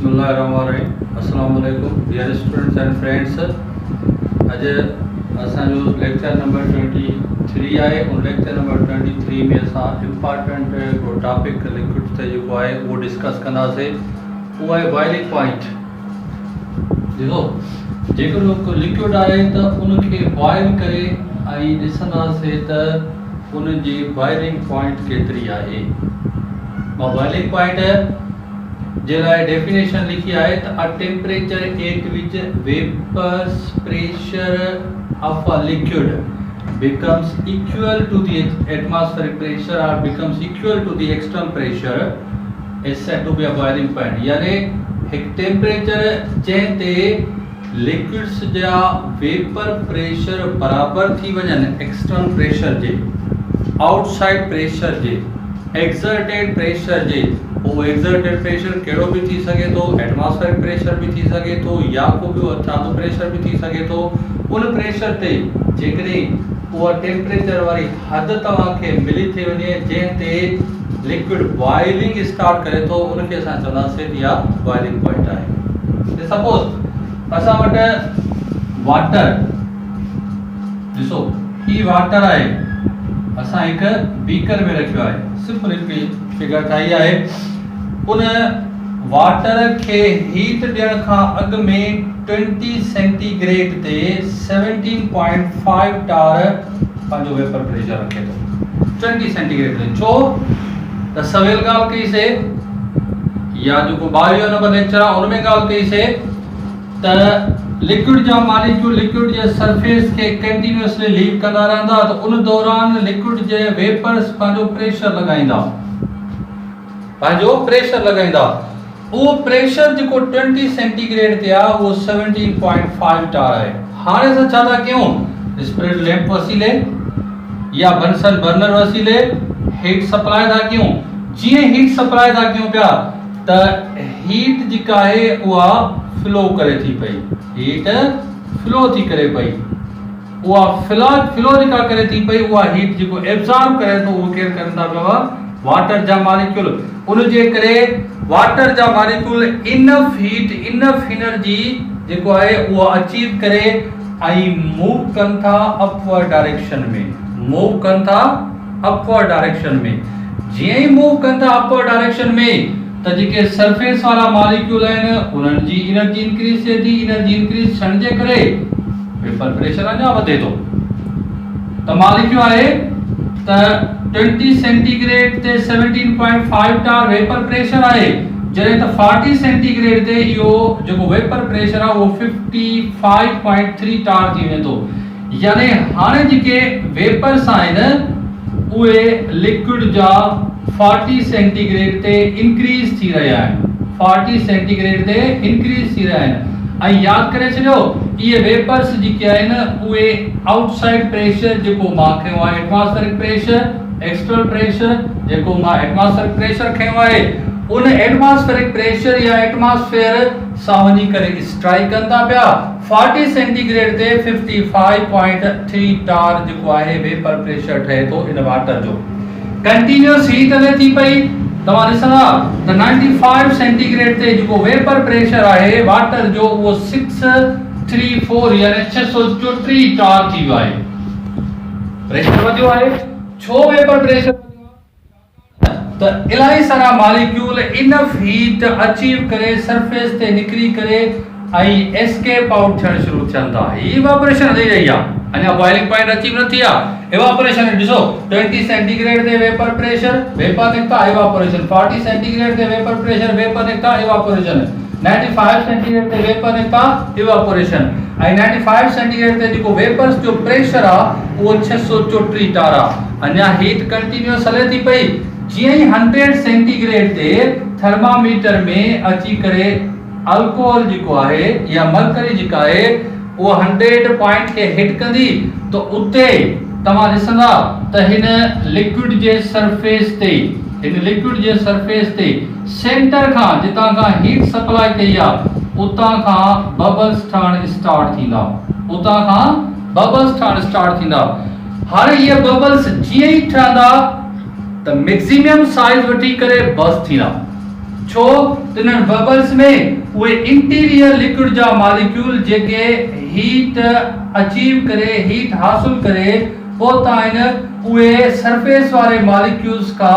बिस्मिल्लाहिर्रहमानिर्रहीम। अस्सलाम वालेकुम डियर स्टूडेंट्स एंड फ्रेंड्स। अॼु असांजो लेक्चर नंबर 23 आहे। उन लेक्चर नंबर 23 में असां इम्पॉर्टेंट हिकिड़ो टॉपिक लिक्विड ते जेको आहे उहो डिस्कस कंदासीं। उहो आहे बॉइलिंग पॉइंट। ॾिसो, जेको लिक्विड आहे त उनखे बॉइल करे ऐं ॾिसंदासीं त उन जी बॉइलिंग पॉइंट केतिरी आहे। मां बॉइलिंग पॉइंट जे लाइ डेफिनेशन लिखी आहे त a temperature at which vapours pressure of a liquid becomes equal to the atmospheric pressure or becomes equal to the external pressure is said to be a boiling point। यानी एक temperature जंहिं ते liquids जा vapour pressure बराबर थी वञनि external pressure जे, outside pressure जे, exerted pressure जे। वो exerted pressure कहिड़ो बि थी सघे थो, एटमॉस्फेरिक प्रेशर बि थी सघे थो, या को बि अचानक प्रेशर बि थी सघे थो। उन प्रेशर ते जेकॾहिं उहा टेम्परेचर वारी हद तव्हांखे मिली थी वञे जंहिं ते लिक्विड बॉइलिंग स्टार्ट करे थो, उनखे असां चवंदासीं इहा बॉइलिंग पॉइंट आहे। सपोज असां वटि वाटर, ॾिसो ही वाटर आहे, असां हिकु बीकर में रखियो आहे, सिंपल हिकु फिगर ठाही आहे। उन वाटर खे हीट ॾियण खां अॻु में 20 सेंटीग्रेड ते 17.5 टार पंहिंजो वेपर प्रेशर रखे थो। 20 सेंटीग्रेड ते छो त सवेल ॻाल्हि कईसीं या जेको 22 नंबर लेक्चर आहे उन में ॻाल्हि कईसीं त लिक्विड जा मॉलिक्यूल लिक्विड जे सरफेस खे कंटिन्यूअसली लीव कंदा रहंदा, त उन दौरान लिक्विड जे वेपर्स पंहिंजो प्रेशर लॻाईंदा, पंहिंजो प्रेशर लॻाईंदा। उहो प्रेशर जेको 20 सेंटीग्रेड ते आहे उहो 17.5 टार आहे। हाणे असां छा था कयूं, स्प्रिट लैंप वसीले या बंसन बर्नर वसीले हीट सप्लाई था कयूं। जीअं हीट सप्लाई था कयूं पिया त हीट जेका आहे उहा फ्लो करे थी पई, हीट फ्लो थी करे पई। उहा फ्लो जेका करे थी पई उहा हीट जेको एब्जॉर्ब करे थो उहो केरु कंदा पिया, वाटर जा मॉलिक्यूल। उन जे करे वाटर जा molecule enough heat enough energy जेको आहे उहो अचीव करे ऐं मूव कनि था अपवर्ड डायरेक्शन में, मूव कनि था अपवर्ड डायरेक्शन में। जीअं ई मूव कनि था अपवर्ड डायरेक्शन में त जेके सरफेस वारा मॉलिक्यूल आहिनि उन्हनि जी एनर्जी इंक्रीज थिए थी। एनर्जी इंक्रीज थियण जे करे वेपर प्रेशर अञा वधे थो। त मॉलिक्यूल आहे त 20 सेंटीग्रेड ते 17.5 टार वेपर प्रेशर आहे, जॾहिं त 40 सेंटीग्रेड ते इहो जेको वेपर प्रेशर आहे उहो 55.3 टार थी वञे थो। यानी हाणे जेके वेपर्स आहिनि उहे लिक्विड जा 40 सेंटीग्रेड ते इंक्रीज थी रहिया आहिनि, 40 सेंटीग्रेड ते इंक्रीज थी रहिया आहिनि। ऐं यादि करे छॾियो, इहे वेपर्स जेके आहिनि उहे आउटसाइड प्रेशर जेको मां खयो आहे एटमॉस्फेरिक प्रेशर, एक्सटर्नल प्रेशर जेको मां एटमॉस्फेरिक प्रेशर खयो आहे, उन एटमॉस्फेरिक प्रेशर या एटमॉस्फेयर सां वञी करे स्ट्राइक कनि था पिया 40 सेंटीग्रेड ते 55.3 टार जेको आहे वेपर प्रेशर ठहे थो इन वाटर जो। कंटिन्यूअस हीट हले थी पई। तव्हां ॾिसंदा त 95 सेंटीग्रेड ते जेको वेपर प्रेशर आहे वाटर जो उहो 634 यानी 634 टार थी वियो आहे। प्रेशर वधियो आहे। छो वेपर प्रेशर त इलाही सारा मॉलिक्यूल इनफ हीट अचीव करे सरफेस ते निकिरी करे ऐं एस्केप आउट थियण शुरू थियनि था। इवापोरेशन हली रही आहे, अञा बॉइलिंग पॉइंट अचीव न थी आहे। इवापोरेशन ॾिसो, 20 सेंटीग्रेड ते वेपर प्रेशर, वेपर निकता इवापोरेशन। 40 सेंटीग्रेड ते वेपर प्रेशर, वेपर निकता इवापोरेशन। 95 सेंटीग्रेड ते वेपर निकता इवापोरेशन। ऐं 95 सेंटीग्रेड ते जेको वेपर्स जो प्रेशर आहे उहो 634 टार आहे। अञा हीट कंटिन्यूअस हले थी पई। जीअं ई 100 सेंटीग्रेड ते थर्मामीटर में अची करे अल्कोहल जेको आहे या मरकरी जेका आहे उहो 100 पॉइंट खे हिट कंदी, तो उते तव्हां ॾिसंदा त हिन लिक्विड जे सरफेस ते, हिन लिक्विड जे सरफेस ते सेंटर खां जितां खां हीट सप्लाई कई आहे उतां खां बबल्स ठहण स्टार्ट थींदा, उतां खां बबल्स ठहण स्टार्ट थींदा। हाणे इहे बबल्स जीअं ई ठहंदा त मैक्सिमम साइज वठी करे बस्ट थींदा। छो तिन बबल्स में उहे इंटीरियर लिक्विड जा मॉलिक्यूल जेके हीट अचीव करे, हीट हासिल करे पहुता आहिनि, उहे सरफेस वारे मॉलिक्यूल्स का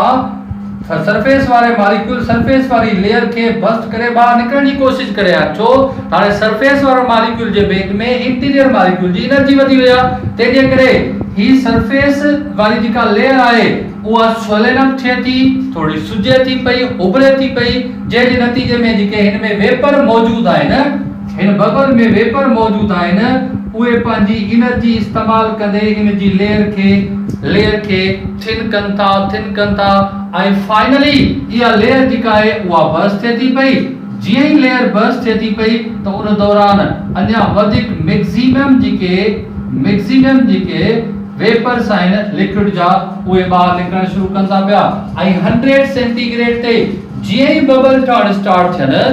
सरफेस वारी लेयर के बस्ट करे ॿाहिरि निकरण जी कोशिश करे आ। छो हाणे सरफेस वारो मॉलिक्यूल जे भेट में इंटीरियर मॉलिक्यूल जी एनर्जी वधी वई आ, तंहिंजे करे ही सरफेस वारी जेका लेयर आहे उहा स्वैलन अप थिए थी, थोड़ी सुजे थी पई, उभरे थी पई, जंहिंजे नतीजे में जेके हिन में वेपर मौजूद आहिनि, हिन बबल में वेपर मौजूद आहिनि, उहे पंहिंजी एनर्जी इस्तेमाल कंदे इन जी लेयर खे थिन कनि था ऐं फाइनली इहा लेयर जेका आहे उहा बर्स्ट थिए थी पई। जीअं ई लेयर बर्स्ट थिए थी पई त उन दौरान अञा वधीक मैक्सिमम जेके वेपर्स आहिनि लिक्विड जा उहे ॿाहिरि निकिरण शुरू कनि था पिया ऐं 100 सेंटीग्रेड ते जीअं ई बबल ठहण स्टार्ट थियनि,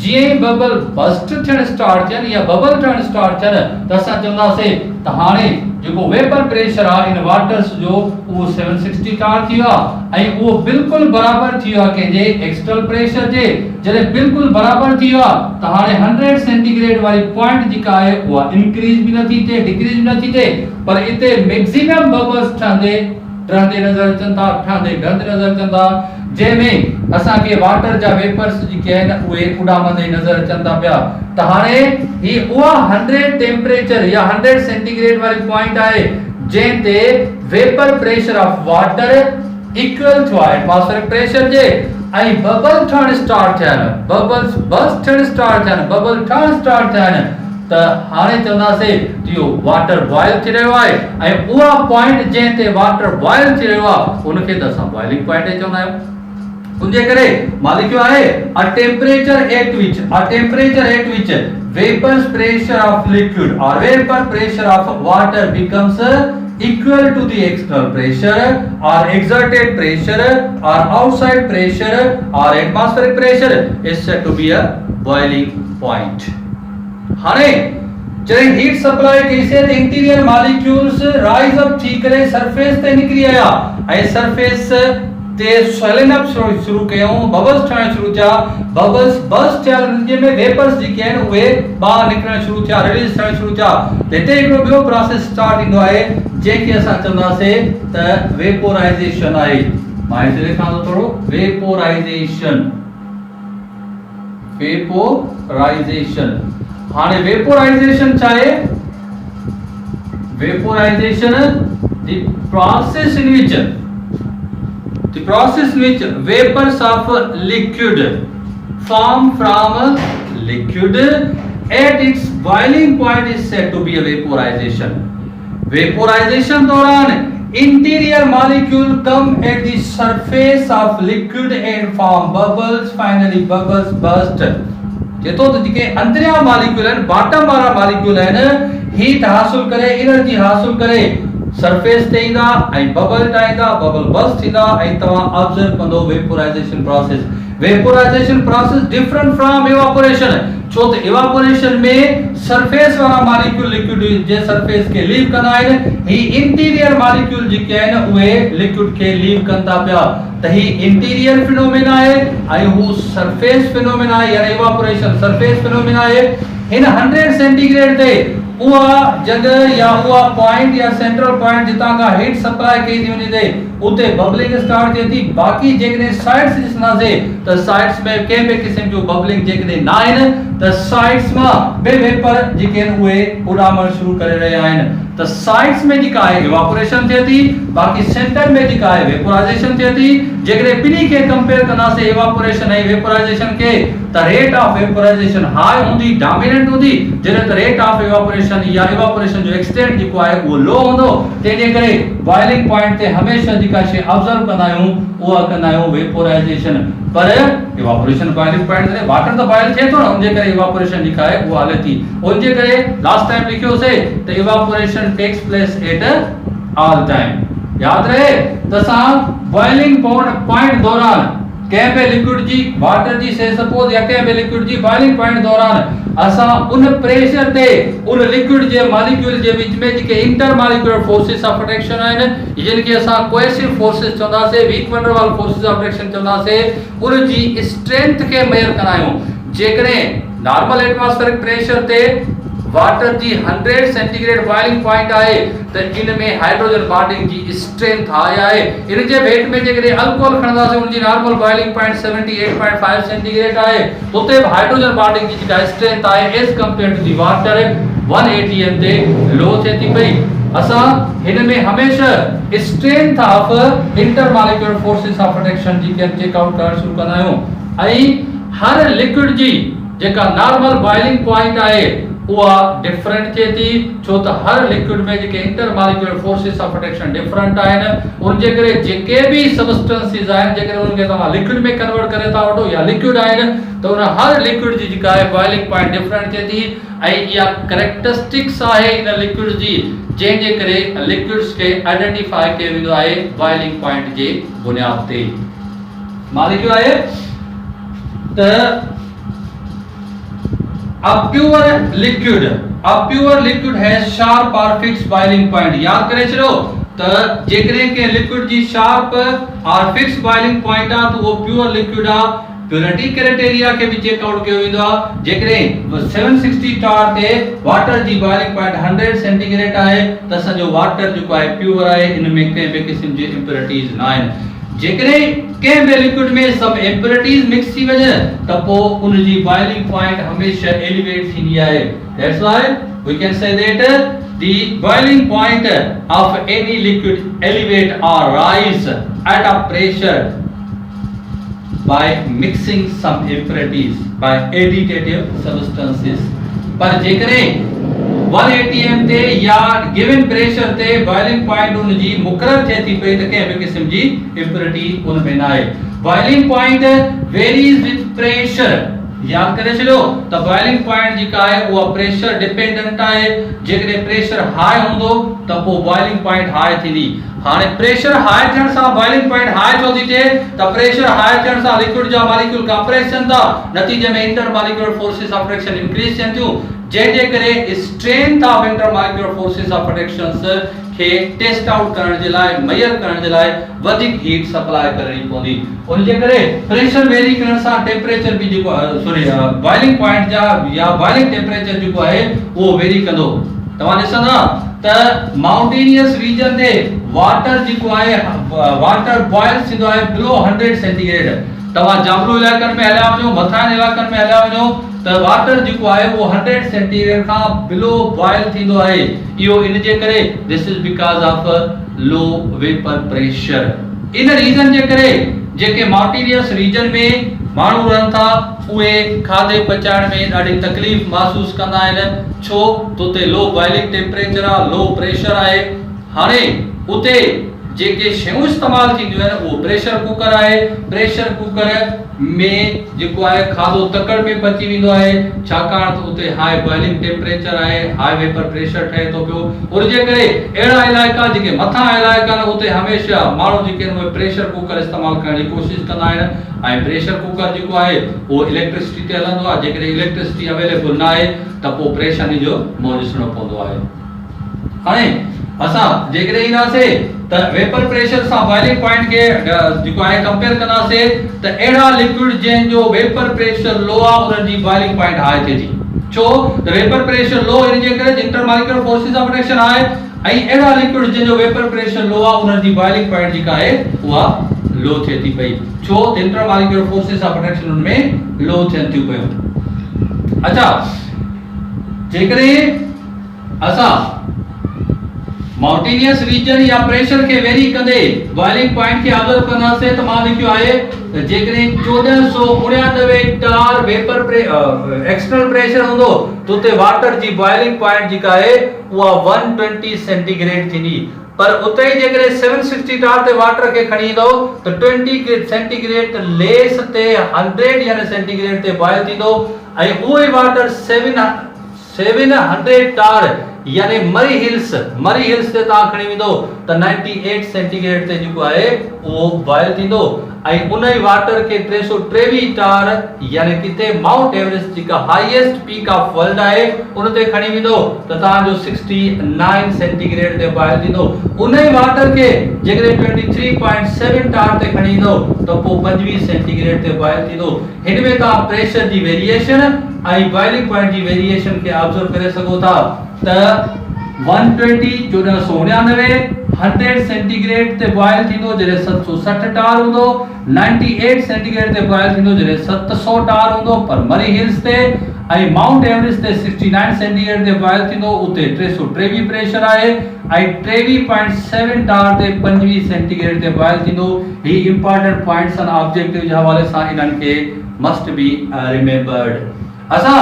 जीअं ई बबल बस्ट थियण स्टार्ट थियनि या बबल ठहण स्टार्ट थियनि त असां चवंदासीं त हाणे जेको वेपर प्रेशर आहे इन वाटर्स जो उहो 764 थी वियो आहे ऐं उहो बिल्कुलु बराबरि थी वियो आहे कंहिंजे एक्सटर्नल प्रेशर जे। जॾहिं बिल्कुलु बराबरि थी वियो आहे त हाणे 100 सेंटीग्रेड वारी पॉइंट जेका आहे उहा इंक्रीज बि नथी थिए, डिक्रीज बि नथी थिए, पर इते मैक्सिमम बबल्स ठहंदे नज़र अचनि था, जंहिंमें असांखे वाटर जा वेपर्स जेके आहिनि उहे उॾामंदे नज़र अचनि था पिया। त हाणे ही उहा 100 टेम्परेचर या 100 सेंटीग्रेड वारी पॉइंट आहे जंहिं ते vapour pressure of water equal थियो आहे एटमॉस्फेरिक प्रेशर जे ऐं बबल ठहण स्टार्ट थिया आहिनि, बबल्स बस्ट थियण स्टार्ट थिया आहिनि, बबल ठहण स्टार्ट थिया आहिनि, त हाणे चवंदासीं त इहो वाटर बॉयल थी रहियो आहे ऐं उहा पॉइंट जंहिं ते वाटर बॉयल थी रहियो आहे उनखे त असां बॉइलिंग पॉइंट चवंदा आहियूं। उनजे करे मॉलिक्यूल आहे a temperature at which vapor pressure of liquid or vapor pressure of water becomes equal to the external pressure or exerted pressure or outside pressure or atmospheric pressure is said to be a boiling point। हाणे जॾहिं heat supply कईसे त interior molecules rise up थी करे surface ते निकिरी आया ऐं सरफेस ते स्वेलिंग अप शुरू कयूं, बबल्स ठहण शुरू थिया, बबल्स बस्ट थिया, उनजे में वेपर्स जेके आहिनि उहे ॿाहिरि निकिरण शुरू थिया, रिलीज थियण शुरू थिया। हिते हिकिड़ो ॿियो प्रोसेस स्टार्ट ईंदो आहे जंहिंखे असां चवंदासीं त वेपोराइजेशन आहे। मां हिते लिखां थो थोरो वेपोराइजेशन। हाणे वेपोराइजेशन छा आहे? Vaporisation the process in which vapors of liquid form from liquid at its boiling point is said to be a vaporization। Vaporization दौरान interior molecule come at the surface of liquid and form bubbles, finally bubbles burst। जेतो त जेके Andariya molecule आहिनि, bottom वारा molecule आहिनि, heat हासिल करे, energy हासिल करे सरफेस ते ईंदा ऐं बबल ठाहींदा, बबल बस्ट थींदा ऐं तव्हां ऑब्जर्व कंदो vaporisation process. Vaporisation process different from evaporation, छो त इवापोरेशन में सरफेस वारा मॉलिक्यूल लिक्विड जे सरफेस के लीव कंदा आहिनि, ही इंटीरियर मॉलिक्यूल जेके आहिनि उहे लिक्विड खे लीव कनि था पिया। त ही इंटीरियर फिनोमेना आहे ऐं हू सरफेस फिनोमेना आहे, यानी इवापोरेशन सरफेस फिनोमेना आहे। हिन 100 सेंटीग्रेड ते उहा जगह या उहा पॉइंट या सेंट्रल पॉइंट जितां का हीट सप्लाई कई थी वञे उते बबलिंग स्टार्ट थिए थी। बाक़ी जेकॾहिं साइड्स ॾिसंदासीं त साइड्स में कंहिं बि क़िस्म जो बबलिंग जेकॾहिं न आहिनि त साइड्स मां बे वेपर जेके आहिनि उहे उॾामण शुरू करे रहिया आहिनि। त साइड्स में जेका आहे इवापोरेशन थिए थी, बाक़ी सेंटर में जेका आहे वेपोराइजेशन थिए थी। जेकॾहिं ॿिन्ही खे कंपेयर कंदासीं इवापोरेशन ऐं वेपोराइजेशन खे, त रेट ऑफ वेपोराइजेशन हाई हूंदी, डोमिनेंट हूंदी, जॾहिं त रेट ऑफ इवापोरेशन या इवापोरेशन जो एक्सटेंट जेको आहे उहो लो हूंदो। तंहिंजे करे बॉइलिंग पॉइंट ते हमेशह जेका शइ ऑब्जर्व कंदा आहियूं उहा कंदा आहियूं वेपोराइजेशन। पर इवापोरेशन बॉइलिंग पॉइंट ते वाटर त बॉइल थिए थो न, उनजे करे इवापोरेशन जेका आहे उहा हले थी। उनजे करे लास्ट टाइम लिखियोसीं त evaporation takes place at all time. याद रहे त असां बॉइलिंग पॉइंट दौरान कंहिं बि लिक्विड जी वाटर जी से सपोज या कंहिं बि लिक्विड जी बॉइलिंग पॉइंट दौरान असां उन प्रेशर ते उन liquid J molecule J which में जेके intermolecular forces of attraction आहिनि जिनखे असां कोएसिव फोर्सेस चवंदासीं weak van der Waal forces of attraction चवंदासीं उन जी स्ट्रेंथ खे मेजर कंदा आहियूं जेकॾहिं नॉर्मल एटमॉस्फेरिक प्रेशर ते वाटर जी 100 सेंटीग्रेड बॉइलिंग पॉइंट आहे त इन में हाइड्रोजन बॉन्डिंग जी स्ट्रेंथ आहे इन जे भेट में जेकॾहिं अल्कोहल खणंदासीं उन जी नॉर्मल बॉइलिंग पॉइंट 78.5 सेंटीग्रेड आहे उते बि हाइड्रोजन बॉन्डिंग जी जेका स्ट्रेंथ आहे as compare to the water 1 atm ते लो थिए थी पई असां हिन में हमेशह strength of intermolecular forces of attraction जी चेक आउट करण शुरू कंदा आहियूं ऐं हर लिक्विड जी जेका नॉर्मल बॉइलिंग पॉइंट आहे उहा डिफरेंट थिए थी छो त हर लिक्विड में जेके intermolecular forces of attraction different आहिनि उन जे करे जेके बि सबस्टेंसेस आहिनि जेकॾहिं उनखे तव्हां लिक्विड में कन्वर्ट करे था वठो या लिक्विड आहिनि त उन हर लिक्विड जी जेका आहे बॉइलिंग पॉइंट डिफरेंट थिए थी ऐं इहा कैरेक्टरिस्टिक्स आहे इन लिक्विड जी जंहिंजे करे लिक्विड्स खे आइडेंटिफाई कयो वेंदो आहे बॉइलिंग पॉइंट जे बुनियाद ते मॉलिक्यूल आहे त A pure liquid has sharp or fixed boiling point. याद करे चलो तो जेकरे के लिक्विड जी sharp और fixed boiling point आ तो वो pure liquid आ प्योरिटी क्राइटेरिया के भी चेक आउट कयो वेंदो आ जेकरे 760 टार ते वाटर जी बॉइलिंग पॉइंट 100 सेंटीग्रेड आहे त असांजो वाटर जेको आहे प्योर आहे इन में कंहिं बि क़िस्म जी इंप्योरिटीज न आहिनि जेकरे कंहिं बि लिक्विड में सब इंप्योरिटीज मिक्स थी वञे त पोइ उन जी बॉइलिंग पॉइंट हमेशा एलिवेट थींदी आहे that's why we can say that the boiling point of any liquid elevate or rise at a pressure by mixing some impurities by additive substances पर जेकरे 1 atm ते या गिवन प्रेशर ते boiling point उन जी मुकरर थिए थी पई त कंहिं बि क़िस्म जी इंप्योरिटी उन में न आहे boiling point varies with pressure याद करे छॾियो त बॉइलिंग पॉइंट जेका आहे उहा प्रेशर डिपेंडेंट आहे जेकॾहिं प्रेशर हाई हूंदो त पोइ बॉइलिंग पॉइंट हाई थींदी हाणे प्रेशर हाई थियण सां बॉइलिंग पॉइंट हाई छो थी थिए त प्रेशर हाई थियण सां लिक्विड जा मॉलिक्यूल कंप्रेस थियनि था नतीजे में inter molecular forces of attraction increase थियनि थियूं जंहिंजे करे strength of intermolecular forces of attractions खे टेस्ट आउट करण जे लाइ मेजर करण जे लाइ वधीक हीट सप्लाई करणी पवंदी उन जे करे प्रेशर वेरी करण सां टेंपरेचर भी जेको सॉरी बॉइलिंग पॉइंट जा या बॉइलिंग टेंपरेचर जेको आहे उहो वेरी कंदो तव्हां ॾिसंदा त माउंटेनियस रीजन ते वाटर जेको आहे वाटर बॉइल थींदो आहे बिलो 100 सेंटीग्रेड तव्हां जामलू इलाइक़नि में हलिया वञो मथां इलाइक़नि में हलिया वञो त वाटर जेको आहे वो 100 सेंटीग्रेड खां बिलो बॉइल थींदो आहे इहो इन जे करे this is because of low vapour pressure in region जे करे जेके माउंटेनियस रीजन में माण्हू रहनि था उहे खाधे पचाइण में ॾाढी तकलीफ़ महसूस कंदा आहिनि छो त उते लो बॉइलिंग टेंपरेचर आहे लो प्रेशर आहे हाणे उते जेके शयूं इस्तेमाल थींदियूं आहिनि उहो प्रेशर कुकर आहे प्रेशर कुकर में जेको आहे खाधो तकड़ में पची वेंदो आहे छाकाणि त उते हाई बॉइलिंग टेंपरेचर आहे हाई वेपर प्रेशर ठहे थो पियो उन जे करे अहिड़ा इलाइक़ा जेके मथां इलाइक़ा आहिनि उते हमेशह माण्हू जेके आहिनि उहे प्रेशर कुकर इस्तेमाल करण जी कोशिशि कंदा आहिनि ऐं प्रेशर कुकर जेको आहे उहो इलेक्ट्रिसिटी ते हलंदो आहे जेकॾहिं इलेक्ट्रिसिटी अवेलेबल न आहे त पोइ परेशानी जो मुंहुं ॾिसणो पवंदो आहे हाणे असां जेकॾहिं ईंदासीं त वेपर प्रेशर सां बॉइलिंग पॉइंट खे जेको आहे कंपेयर कंदासीं त अहिड़ा लिक्विड जंहिंजो वेपर प्रेशर लो आहे उन्हनि जी बॉइलिंग पॉइंट हाई थिए थी छो त वेपर प्रेशर लो इन जे करे inter molecular forces of attraction आहे ऐं अहिड़ा लिक्विड जंहिंजो वेपर प्रेशर लो आहे उन्हनि जी बॉइलिंग पॉइंट जेका आहे उहा लो थिए थी पई छो त inter molecular forces of attraction उन में लो थियनि थियूं पियूं अच्छा जेकॾहिं असां माउंटेनियस रीजन या प्रेशर के वेरी कंदे बॉइलिंग पॉइंट के ऑब्जर्व कंदासीं त मां लिखियो आहे त जेकॾहिं 1499 टार वेपर एक्सटर्नल प्रेशर हूंदो त उते वाटर जी बॉइलिंग पॉइंट जेका आहे उहा 120 सेंटीग्रेड थींदी पर उते ई जेकॾहिं 760 टार ते वाटर खे खणी ईंदो त 20 सेंटीग्रेड लेस ते 100 यानी सेंटीग्रेड ते बॉइल थींदो ऐं उहो ई वाटर 700 टार यानी मरी हिल्स ते तव्हां खणी वेंदो त 98 सेंटीग्रेड ते जेको आहे उहो बॉयल थींदो ऐं उन ई वाटर खे 323 टार यानी किते माउंट एवरेस्ट जेका हाईएस्ट पीक ऑफ वर्ल्ड आहे उन ते खणी वेंदो त तव्हांजो 69 सेंटीग्रेड ते बॉयल थींदो। उन ई वाटर खे जेकॾहिं 23.7 टार ते खणी ईंदो त पोइ 25 सेंटीग्रेड ते बॉयल थींदो। हिन में तव्हां प्रेशर जी वेरिएशन ऐं बॉइलिंग पॉइंट जी वेरिएशन खे ऑब्जर्व करे सघो था त 120 1499 100 सेंटीग्रेड ते बॉयल थींदो जॾहिं 760 टार हूंदो, 98 सेंटीग्रेड ते बॉयल थींदो जॾहिं 700 टार हूंदो पर मरी हिल्स ते, ऐं माउंट एवरेस्ट ते 69 सेंटीग्रेड ते बॉयल थींदो उते 323 प्रेशर आहे ऐं 23.7 टार ते 25 सेंटीग्रेड ते बॉयल थींदो। ही इंपॉर्टेंट पॉइंट्स आहिनि ऑब्जेक्टिव जे हवाले सां इन्हनि खे मस्ट बी रिमेंबर्ड। असां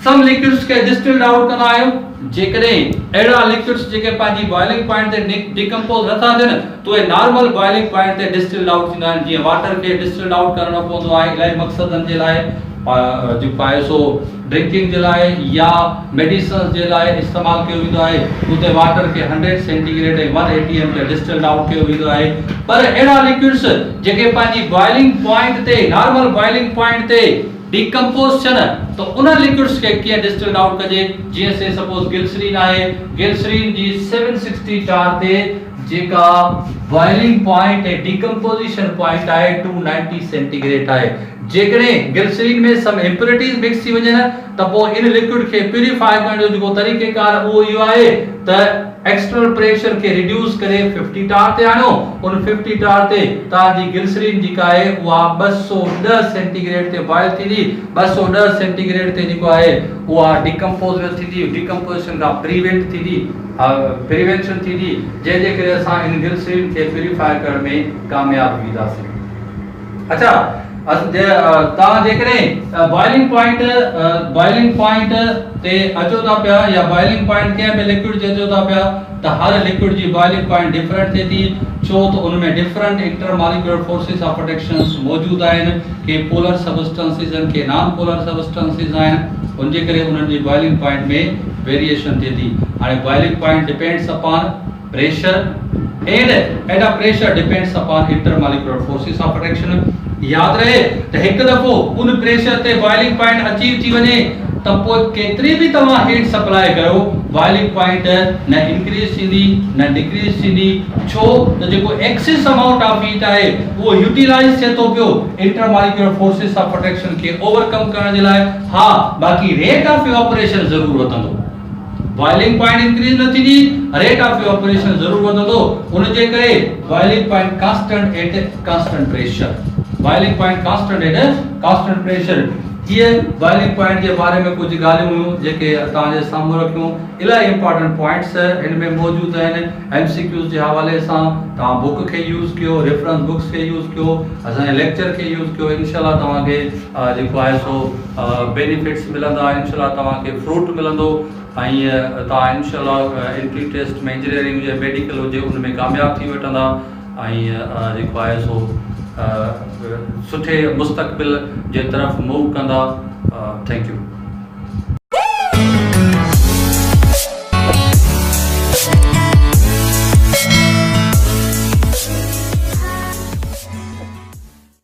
सम लिक्विड्स के डिस्टिल्ड आउट कंदा आहियूं जेकॾहिं अहिड़ा लिक्विड्स जेके पंहिंजी बॉइलिंग पॉइंट ते डिकम्पोज नथा थियनि त उहे नॉर्मल बॉइलिंग पॉइंट ते डिस्टिल्ड आउट थींदा आहिनि। जीअं वाटर खे डिस्टिल्ड आउट करणो पवंदो आहे इलाही मक़सदनि जे लाइ, जेको आहे सो ड्रिंकिंग जे लाइ या मेडिसिन्स जे लाइ इस्तेमालु कयो वेंदो आहे। उते वाटर खे 100 सेंटीग्रेड ऐं 1 atm ते डिस्टिल्ड आउट कयो वेंदो आहे। पर अहिड़ा लिक्विड्स जेके पंहिंजी बॉइलिंग पॉइंट ते नॉर्मल बॉइलिंग पॉइंट ते डिकम्पोज थियनि तो उन लिक्विड्स के कीअं डिस्टिल्ड आउट कजे। जीअं से सपोज ग्लिसरीन आहे, ग्लिसरीन जी 760 टार ते जेका बॉइलिंग पॉइंट है डिकम्पोजिशन पॉइंट आहे 290 सेंटीग्रेड आहे। जेकॾहिं ग्लिसरीन में सम इम्प्योरिटीज मिक्स थी वञनि त पोइ इन लिक्विड खे प्यूरिफाई करण जो जेको तरीक़ेकार उहो इहो आहे त एक्सटर्नल प्रेशर के रिड्यूस करे 50 टार ते आणो। उन 50 टार ते तव्हांजी ग्लिसरीन जेका आहे उहा 210 सेंटीग्रेड ते बॉयल थींदी। 210 सेंटीग्रेड ते जेको आहे उहा डिकम्पोज थींदी, डिकम्पोजिशन खां प्रिवेंशन थींदी जंहिंजे करे असां इन ग्लिसरीन खे प्यूरिफाई करण में कामयाब थींदासीं। अच्छा, तव्हां जेकॾहिं बॉइलिंग पॉइंट ते अचो था पिया या बॉइलिंग पॉइंट कंहिं बि लिक्विड ते अचो था पिया त हर लिक्विड जी बॉइलिंग पॉइंट डिफरेंट थिए थी, छो त उनमें different intermolecular forces of protections मौजूद आहिनि। के पोलर सबस्टेंसेस आहिनि, के नॉन पोलर सबस्टेंसेस आहिनि, उनजे करे उन्हनि जी बॉइलिंग पॉइंट में वेरिएशन थिए थी। हाणे boiling point depends upon pressure and at a pressure depends upon intermolecular forces of protection. याद रहे त हिकु दफ़ो उन प्रेशर ते बॉइलिंग पॉइंट अचीव थी वञे त पोइ केतिरी बि तव्हां हीट सप्लाई कयो बॉइलिंग पॉइंट न इंक्रीज थींदी न डिक्रीज थींदी, छो त जेको एक्सेस अमाउंट ऑफ हीट आहे उहो यूटिलाइज थिए थो पियो इंटरमॉलिक्यूलर फोर्सेस ऑफ प्रोटेक्शन खे ओवरकम करण जे लाइ। हा, बाक़ी रेट ऑफ इवेपोरेशन ज़रूर वधंदो। बॉइलिंग पॉइंट इंक्रीज न थींदी, रेट ऑफ इवेपोरेशन ज़रूर वधंदो। उनजे करे boiling point constant at constant pressure, boiling point constant at constant pressure. ये बॉइलिंग पॉइंट के बारे में कुछ ॻाल्हियूं हुयूं जेके तव्हांजे साम्हूं रखियूं। इलाही इंपॉर्टेंट पॉइंट्स हिन में मौजूद आहिनि। MCQs जे हवाले सां तव्हां बुक खे यूज़ कयो, रेफरेंस बुक्स खे यूज़ कयो, असांजे लेक्चर खे यूज़ कयो। इंशाल्लाह तव्हांखे जेको आहे सो बेनिफिट्स मिलंदा, इंशाल्लाह तव्हांखे फ्रूट मिलंदो ऐं तव्हां इंशाल्लाह एंट्री टेस्ट में इंजीनियरिंग हुजे, मेडिकल हुजे, उन में कामयाब थी वठंदा ऐं जेको आहे सो सुठे मुस्तक़बिल जे तरफ़ मूव कंदा। Thank U.